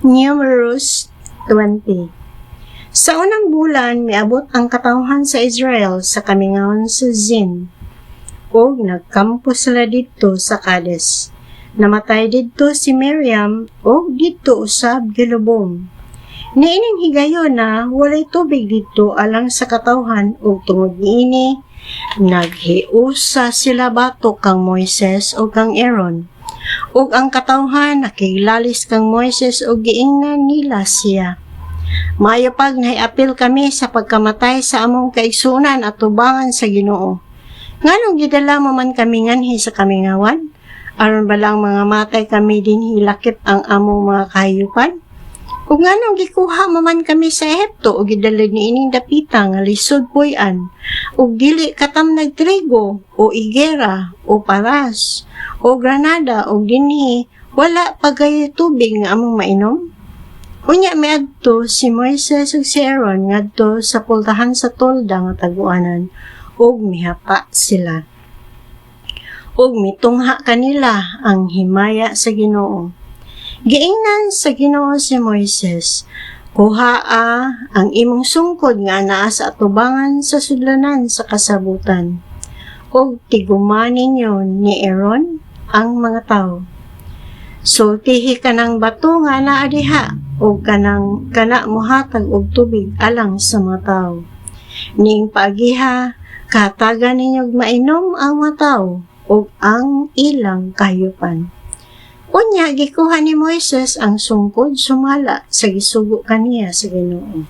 Numerous 20. Sa unang bulan, miabot ang katawhan sa Israel sa kamingawan sa Zin, o nagkampo sila didto sa Kades. Namatay didto si Miriam, o didto usab gilubong. Niining higayon na walay tubig didto alang sa katawhan, o tungod niini, naghiusa sila batok kang Moises o kang Aaron. Ug ang katawhan nakiglalis kang Moises o giingnan nila siya. Maayo pag nahiapil kami sa pagkamatay sa among kaigsunan at tubangan sa Ginoo. Nganong gidala mo man kami nganhi sa kamingawan? Aron balang mga matay kami din hilakip ang among mga kahayupan? Ug nganong gikuha mo man kami sa Ehipto o gidala niining dapita nga lisod puy-an, ug dili katamnag trigo o igera o paras o granada o dinhi wala pagay tubig nga among mainom? Unya miadto si Moises ug si Aaron ngadto sa pultahan sa tolda nga taguanan ug mihapa sila. Ug mitungha kanila ang himaya sa Ginoo. Giingnan sa Ginoo si Moises, kuhaa ang imong sungkod nga anaa sa atubangan sa sudlanan sa kasabutan. Ug tiguman ninyo ni Aaron ang mga tawo. Sultihi kanang bato nga anaa diha o kana mohatag og tubig alang sa mga tawo. Ning paagiha, katagan ninyog mainom ang mga tawo o ang ilang kahayupan. Unya, gikuha ni Moises ang sungkod sumala sa gisugo kaniya sa Ginoo.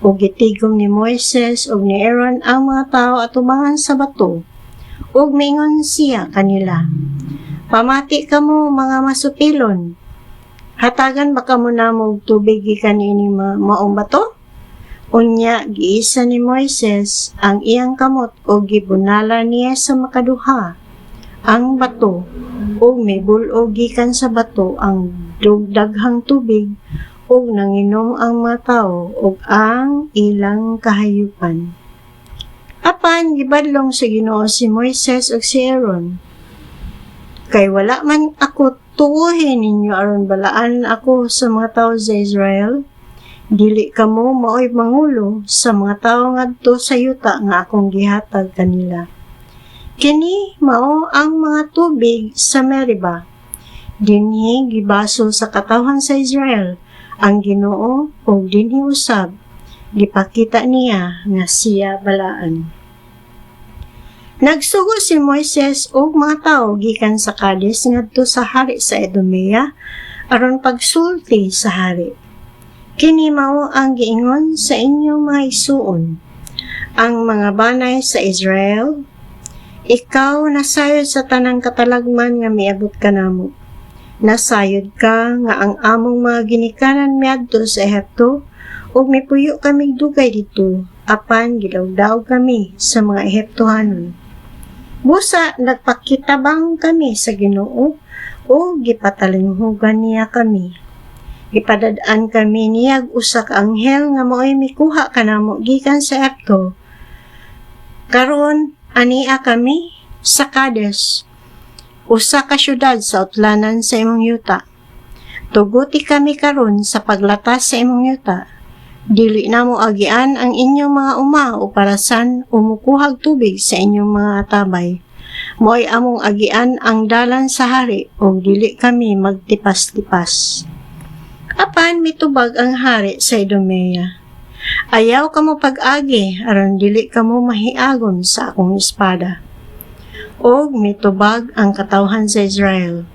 O gitigom ni Moises o ni Aaron ang mga tawo atubangan sa bato. O mingon siya kanila, "Pamati kamo mga masupilon. Hatagan ba kamo namo og tubig gikan ini maong bato?" Unya giisa ni Moises ang iyang kamot o gibunala niya sa makaduha ang bato o mibulog gikan sa bato ang daghang tubig o nanginom ang mga tawo o ang ilang kahayupan. Apan gibadlong sa Ginoo si Moises ug si Aaron, "Kay wala man ako tuuhin ninyo aron balaan ako sa mga tawo sa Israel. Dili kamo maoy mangulo sa mga tawo ngadto sa yuta nga akong gihatag kanila. Kini mao ang mga tubig sa Meriba. Dinhi gibaso sa katawhan sa Israel ang Ginoo ug dinhi usab gipakita niya nga siya balaan." Nagsugo si Moises ug mga tawo gikan sa Kades ngadto sa hari sa Edomea aron pagsulti sa hari. "Kini mao ang giingon sa inyong mga igsuon, ang mga banay sa Israel, ikaw nasayod sa tanang katalagman nga miabot kanamo. Nasayod ka nga ang among mga ginikanan miadto sa Ehipto ug mipuyo kami dugay dito apan gidawdaw kami sa mga Ehiptohanon. Busa nagpakitabang kami sa Ginoo o gipatalinghugan niya kami. Ipadadaan kami niyag usa ka anghel nga mao'y mikuha kanamo gikan sa Ehipto. Karon ania kami sa Kades, usa ka syudad sa utlanan sa imong yuta. Tuguti kami karon sa paglatas sa imong yuta. Dili namo agian ang inyong mga uma o parasan o mukuhag tubig sa inyong mga tabay. Mo'y among agian ang dalan sa hari o dili kami magtipas-tipas." Apan mitubag ang hari sa Edomea, "Ayaw kamo pag-agi aron dili kamo mahiagon sa akong espada." Og mitubag ang katawhan sa Israel,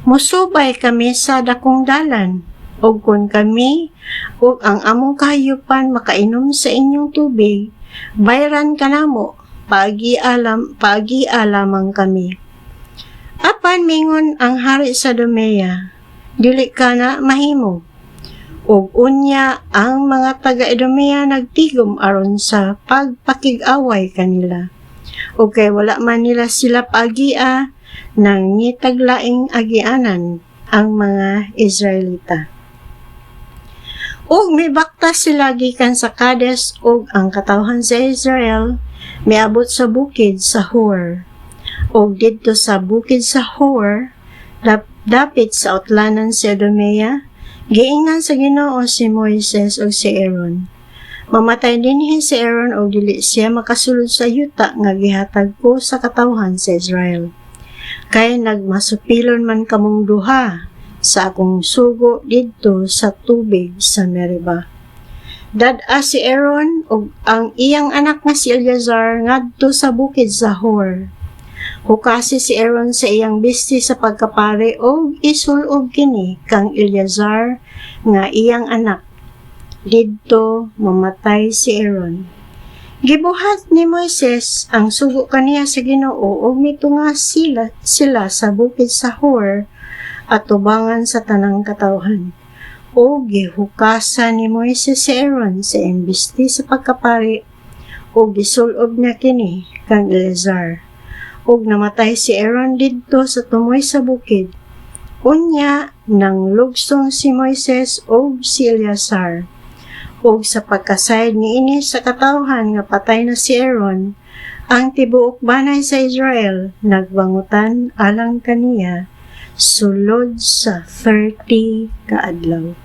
"Musubay kami sa dakong dalan, og kun kami ug ang among kahayupan makainom sa inyong tubig, bayran kanamo, paagi-alamang kami." Apan mingon ang hari sa Edomea, "Dili ka na mahimo." Ug unya ang mga taga-Edomea nagtigom aron sa pagpakig-away kanila. O kay wala man nila sila paagia, nang ngitaglaing agianan ang mga Israelita. Ug mibaktas sila gikan sa Kades ug ang katawhan sa Israel miabot sa bukid sa Hor. Ug didto sa bukid sa Hor, dapit sa utlanan sa Edomea, Giingnan sa Ginoo si Moises ug si Aaron. Mamatay dinhi si Aaron ug dili siya makasulod sa yuta nga gihatag ko sa katawhan sa Israel. Kay nagmasupilon man kamong duha sa akong sugo didto sa tubig sa Meriba. Dad-a si Aaron ug ang iyang anak nga si Eleazar ngadto sa bukid sa Hor. Hukasi si Aaron sa iyang bisti sa pagkapari ug isulob kini kang Eleazar nga iyang anak. Didto mamatay si Aaron. Gibuhat ni Moises ang sugo kaniya sa Ginoo ug mitunga sila sa bukid sa Hor at tubangan sa tanang katawhan. O gihukasan ni Moises si Aaron sa imbesti sa pagkapari o gisulob niya kini kang Eleazar. Ug namatay si Aaron didto sa tumoy sa bukid. Unya nang lugsong si Moises ug si Eleazar. Ug sa pagkasayad niini sa katawhan nga patay na si Aaron, ang tibuok banay sa Israel nagbangutan alang kaniya sulod sa 30 ka adlaw.